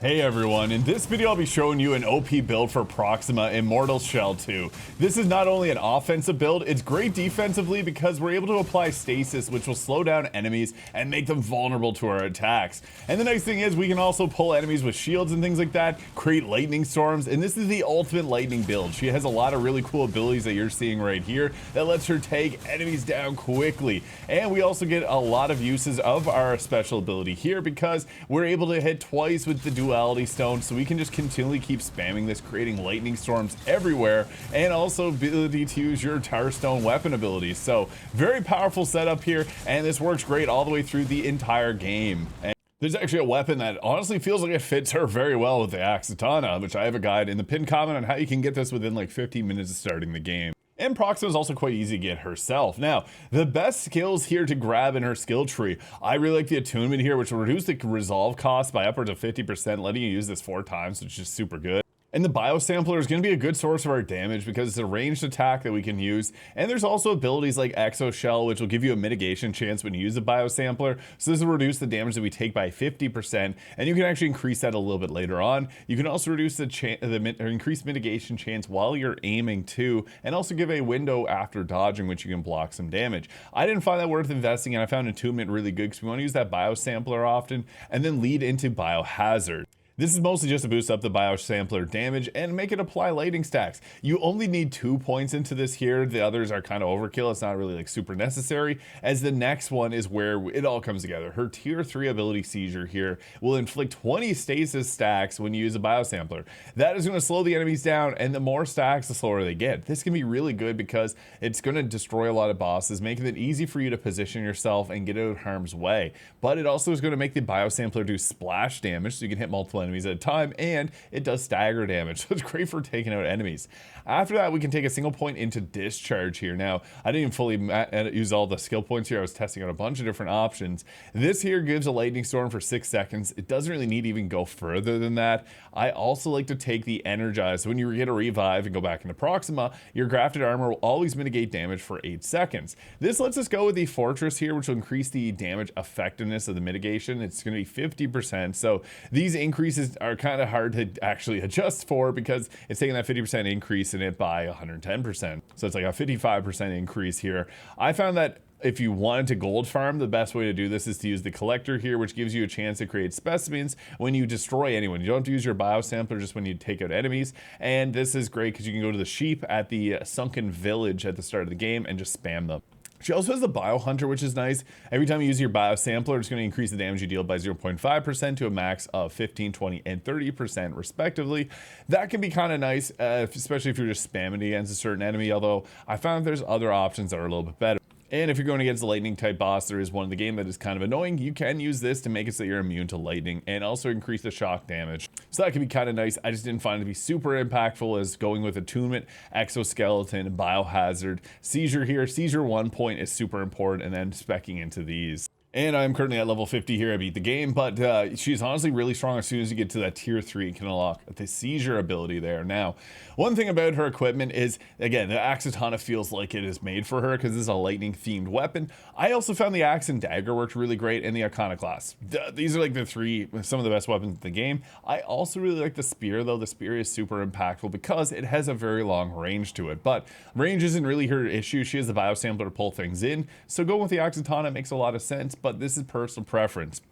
Hey everyone, in this video I'll be showing you an OP build for Proxima Immortal Shell 2. This is not only an offensive build, it's great defensively because we're able to apply stasis, which will slow down enemies and make them vulnerable to our attacks. And the nice thing is we can also pull enemies with shields and things like that, create lightning storms, and this is the ultimate lightning build. She has a lot of really cool abilities that you're seeing right here that lets her take enemies down quickly. And we also get a lot of uses of our special ability here because we're able to hit twice with the duality stone, so we can just continually keep spamming this, creating lightning storms everywhere, and also ability to use your Tarstone weapon abilities. So very powerful setup here, and this works great all the way through the entire game. And there's actually a weapon that honestly feels like it fits her very well with the axe katana, which I have a guide in the pinned comment on how you can get this within like 15 minutes of starting the game. And Proxima is also quite easy to get herself. Now, the best skills here to grab in her skill tree, I really like the attunement here, which will reduce the resolve cost by upwards of 50%, letting you use this 4 times, which is super good. And the biosampler is going to be a good source of our damage because it's a ranged attack that we can use. And there's also abilities like Exo Shell, which will give you a mitigation chance when you use a biosampler. So this will reduce the damage that we take by 50%. And you can actually increase that a little bit later on. You can also reduce the increased mitigation chance while you're aiming too. And also give a window after dodging, which you can block some damage. I didn't find that worth investing in. I found attunement really good because we want to use that biosampler often and then lead into biohazard. This is mostly just to boost up the biosampler damage and make it apply lightning stacks. You only need 2 points into this here. The others are kind of overkill. It's not really like super necessary, as the next one is where it all comes together. Her tier 3 ability Seizure here will inflict 20 stasis stacks when you use a biosampler. That is going to slow the enemies down, and the more stacks, the slower they get. This can be really good because it's going to destroy a lot of bosses, making it easy for you to position yourself and get out of harm's way. But it also is going to make the biosampler do splash damage, so you can hit multiple enemies at a time, and it does stagger damage, so it's great for taking out enemies. After that, we can take a single point into discharge here. Now, I didn't even fully use all the skill points here. I was testing out a bunch of different options. This here gives a lightning storm for 6 seconds. It doesn't really need to even go further than that. I also like to take the energize. When you get a revive and go back into Proxima, your grafted armor will always mitigate damage for 8 seconds. This lets us go with the fortress here, which will increase the damage effectiveness of the mitigation. It's going to be 50%. So these increases are kind of hard to actually adjust for because it's taking that 50% increase in it by 110%. So it's like a 55% increase here. I found that if you wanted to gold farm, the best way to do this is to use the collector here, which gives you a chance to create specimens when you destroy anyone. You don't have to use your biosampler just when you take out enemies. And this is great because you can go to the sheep at the sunken village at the start of the game and just spam them. She also has the Bio Hunter, which is nice. Every time you use your biosampler, it's going to increase the damage you deal by 0.5% to a max of 15, 20, and 30% respectively. That can be kind of nice, especially if you're just spamming against a certain enemy, although I found there's other options that are a little bit better. And if you're going against a lightning type boss, there is one in the game that is kind of annoying. You can use this to make it so you're immune to lightning and also increase the shock damage. So that can be kind of nice. I just didn't find it to be super impactful as going with attunement, exoskeleton, biohazard, seizure here. Seizure 1 point is super important, and then speccing into these. And I'm currently at level 50 here. I beat the game, but she's honestly really strong as soon as you get to that tier 3 and can unlock the seizure ability there. Now, one thing about her equipment is, again, the axe katana feels like it is made for her because this is a lightning themed weapon. I also found the axe and dagger worked really great in the iconoclast. These are like some of the best weapons in the game. I also really like the spear though. The spear is super impactful because it has a very long range to it, but range isn't really her issue. She has the biosampler to pull things in. So going with the axe katana makes a lot of sense, but this is personal preference.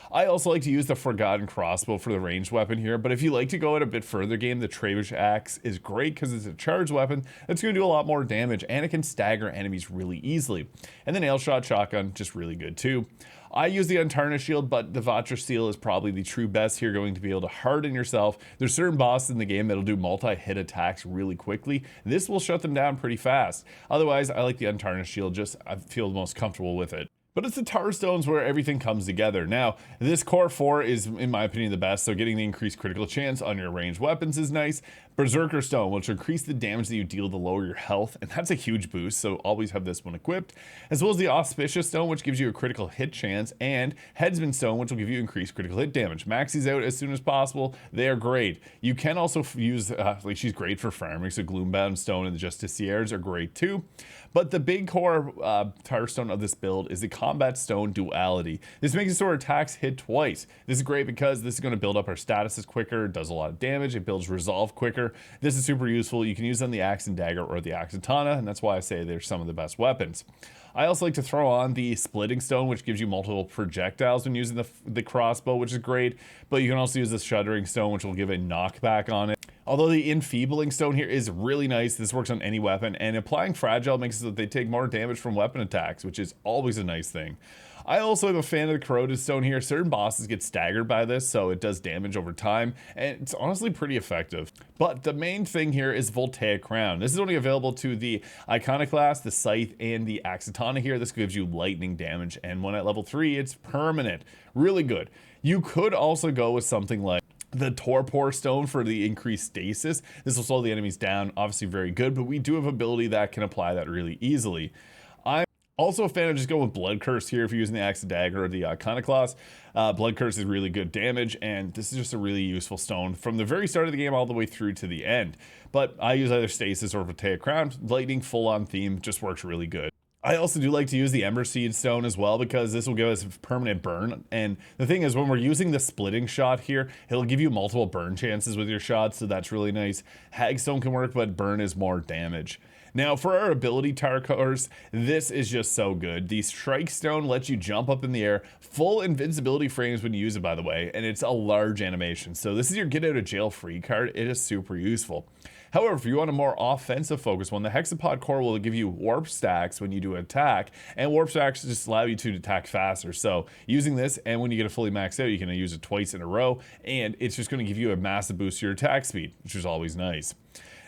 I also like to use the Forgotten Crossbow for the ranged weapon here, but if you like to go at a bit further game, the Trebuchet Axe is great because it's a charged weapon that's going to do a lot more damage, and it can stagger enemies really easily. And the Nail Shot Shotgun, just really good too. I use the Untarnished Shield, but the Vatra Seal is probably the true best here, going to be able to harden yourself. There's certain bosses in the game that'll do multi-hit attacks really quickly. This will shut them down pretty fast. Otherwise, I like the Untarnished Shield, just I feel the most comfortable with it. But it's the Tarstones where everything comes together. Now, this core 4 is, in my opinion, the best, so getting the increased critical chance on your ranged weapons is nice. Berserker Stone, which will increase the damage that you deal to lower your health, and that's a huge boost, so always have this one equipped. As well as the Auspicious Stone, which gives you a critical hit chance, and Headsman Stone, which will give you increased critical hit damage. Max these out as soon as possible. They are great. You can also use, like she's great for farming, so Gloombound Stone and the Justiciaries are great too. But the big core Tarstone of this build is the Combat Stone Duality. This makes it so our attacks hit twice. This is great because this is going to build up our statuses quicker, does a lot of damage, it builds resolve quicker. This is super useful. You can use it on the Axe and Dagger or the Axe and Katana, and that's why I say they're some of the best weapons. I also like to throw on the Splitting Stone, which gives you multiple projectiles when using the crossbow, which is great, but you can also use the Shuddering Stone, which will give a knockback on it. Although the Enfeebling Stone here is really nice, this works on any weapon, and applying Fragile makes it so that they take more damage from weapon attacks, which is always a nice thing. I also am a fan of the Corroded Stone here. Certain bosses get staggered by this, so it does damage over time, and it's honestly pretty effective. But the main thing here is Voltaic Crown. This is only available to the Iconoclast, the Scythe, and the Axe Katana here. This gives you lightning damage, and when at level 3, it's permanent. Really good. You could also go with something like the Torpor Stone for the increased stasis. This will slow the enemies down, obviously very good, but we do have ability that can apply that really easily. I'm also a fan of just going with Blood Curse here if you're using the Axe and Dagger or the Iconoclast. Blood Curse is really good damage, and this is just a really useful stone from the very start of the game all the way through to the end. But I use either Stasis or Voltaic Crown. Lightning full-on theme just works really good. I also do like to use the Ember Seed Stone as well because this will give us permanent burn. And the thing is, when we're using the splitting shot here, it'll give you multiple burn chances with your shots, so that's really nice. Hagstone can work, but burn is more damage. Now, for our ability tar cores, this is just so good. The Strike Stone lets you jump up in the air, full invincibility frames when you use it, by the way, and it's a large animation. So this is your get out of jail free card. It is super useful. However, if you want a more offensive focus one, the Hexapod Core will give you warp stacks when you do an attack, and warp stacks just allow you to attack faster. So using this, and when you get it fully maxed out, you can use it twice in a row, and it's just going to give you a massive boost to your attack speed, which is always nice.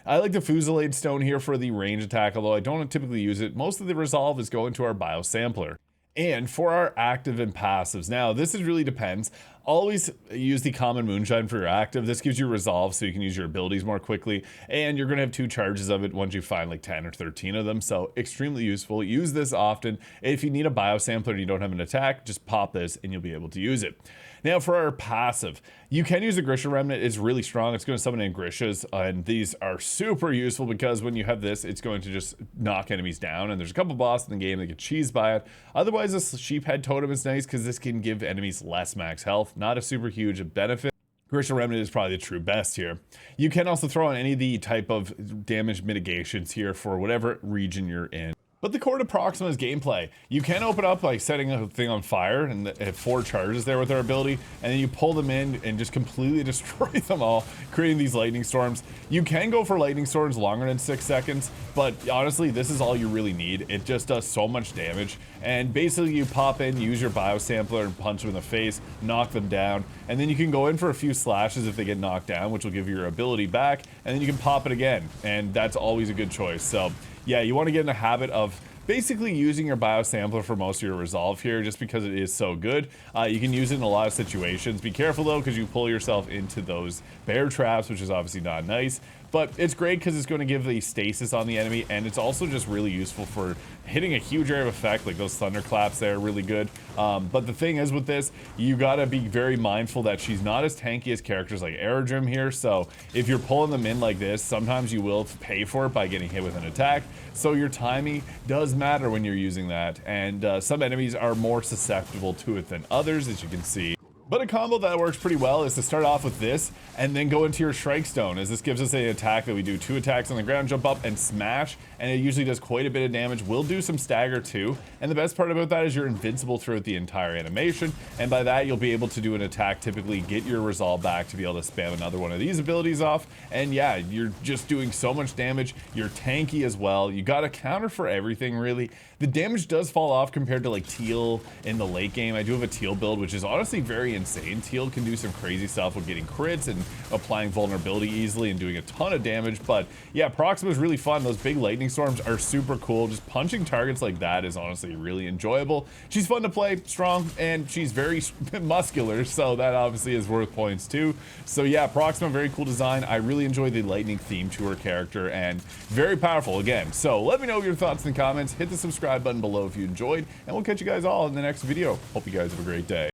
I like the Fusillade Stone here for the range attack, although I don't typically use it. Most of the resolve is going to our biosampler. And for our active and passives, now this is really depends. Always use the Common Moonshine for your active. This gives you resolve so you can use your abilities more quickly, and you're going to have 2 charges of it once you find like 10 or 13 of them, so extremely useful. Use this often. If you need a biosampler and you don't have an attack, just pop this and you'll be able to use it. Now for our passive, you can use a Grisha Remnant. It's really strong. It's going to summon in Grishas, and these are super useful because when you have this, it's going to just knock enemies down, and there's a couple bosses in the game that get cheesed by it. Otherwise, this Sheephead Totem is nice because this can give enemies less max health. Not a super huge benefit. Grisha Remnant is probably the true best here. You can also throw on any of the type of damage mitigations here for whatever region you're in. But the core to Proxima's gameplay, you can open up by setting a thing on fire and have 4 charges there with their ability, and then you pull them in and just completely destroy them all, creating these lightning storms. You can go for lightning storms longer than 6 seconds, but honestly, this is all you really need. It just does so much damage, and basically you pop in, use your biosampler and punch them in the face, knock them down, and then you can go in for a few slashes if they get knocked down, which will give you your ability back, and then you can pop it again, and that's always a good choice. So yeah, you want to get in the habit of basically using your biosampler for most of your resolve here just because it is so good. You can use it in a lot of situations. Be careful though, because you pull yourself into those bear traps, which is obviously not nice. But it's great because it's going to give the stasis on the enemy, and it's also just really useful for hitting a huge area of effect, like those thunderclaps there are really good. But the thing is with this, you got to be very mindful that she's not as tanky as characters like Aerodrim here, so if you're pulling them in like this, sometimes you will pay for it by getting hit with an attack, so your timing does matter when you're using that, and some enemies are more susceptible to it than others, as you can see. But a combo that works pretty well is to start off with this and then go into your Strike Stone, as this gives us an attack that we do 2 attacks on the ground, jump up and smash, and it usually does quite a bit of damage. We'll do some stagger too, and the best part about that is you're invincible throughout the entire animation, and by that you'll be able to do an attack, typically get your resolve back to be able to spam another one of these abilities off, and yeah, you're just doing so much damage. You're tanky as well. You got a counter for everything really. The damage does fall off compared to like Teal in the late game. I do have a Teal build, which is honestly very insane. Teal can do some crazy stuff with getting crits and applying vulnerability easily and doing a ton of damage, but yeah, Proxima is really fun. Those big lightning storms are super cool. Just punching targets like that is honestly really enjoyable. She's fun to play, strong, and she's very muscular, so that obviously is worth points too. So yeah, Proxima, very cool design. I really enjoy the lightning theme to her character, and very powerful again. So let me know your thoughts in the comments. Hit the subscribe button below if you enjoyed, and we'll catch you guys all in the next video. Hope you guys have a great day.